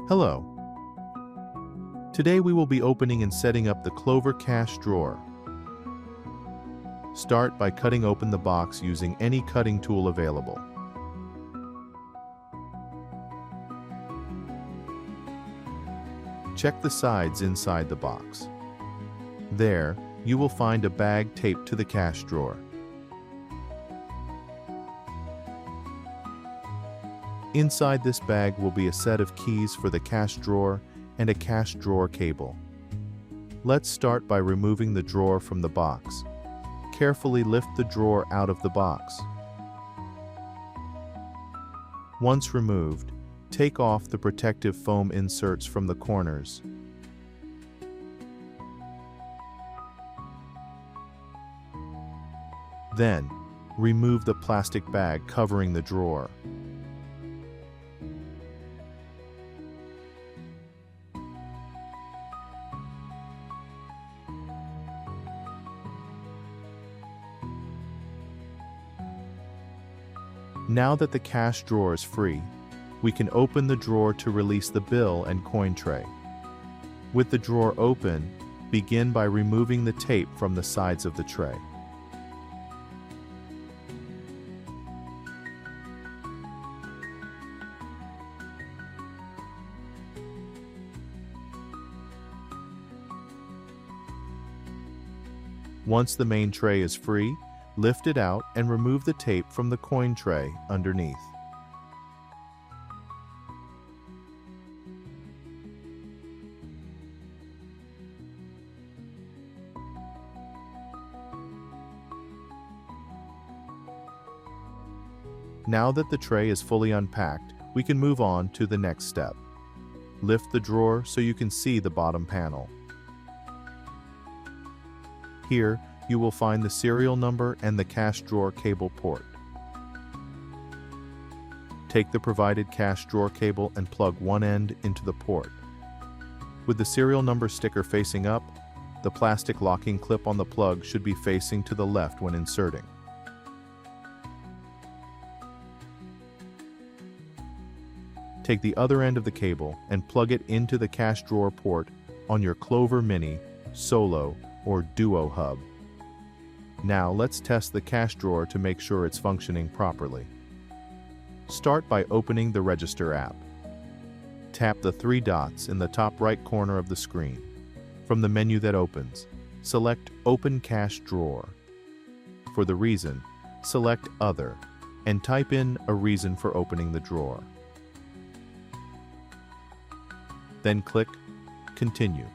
Hello. Today we will be opening and setting up the Clover Cash Drawer. Start by cutting open the box using any cutting tool available. Check the sides inside the box. There, you will find a bag taped to the cash drawer. Inside this bag will be a set of keys for the cash drawer and a cash drawer cable. Let's start by removing the drawer from the box. Carefully lift the drawer out of the box. Once removed, take off the protective foam inserts from the corners. Then, remove the plastic bag covering the drawer. Now that the cash drawer is free, we can open the drawer to release the bill and coin tray. With the drawer open, begin by removing the tape from the sides of the tray. Once the main tray is free, lift it out and remove the tape from the coin tray underneath. Now that the tray is fully unpacked, we can move on to the next step. Lift the drawer so you can see the bottom panel. Here, you will find the serial number and the cash drawer cable port. Take the provided cash drawer cable and plug one end into the port. With the serial number sticker facing up, the plastic locking clip on the plug should be facing to the left when inserting. Take the other end of the cable and plug it into the cash drawer port on your Clover Mini, Solo, or Duo hub. Now let's test the cash drawer to make sure it's functioning properly. Start by opening the Register app. Tap the three dots in the top right corner of the screen. From the menu that opens, select Open Cash Drawer. For the reason, select Other and type in a reason for opening the drawer. Then click Continue.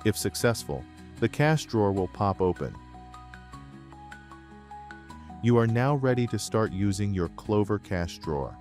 If successful, the cash drawer will pop open. You are now ready to start using your Clover Cash Drawer.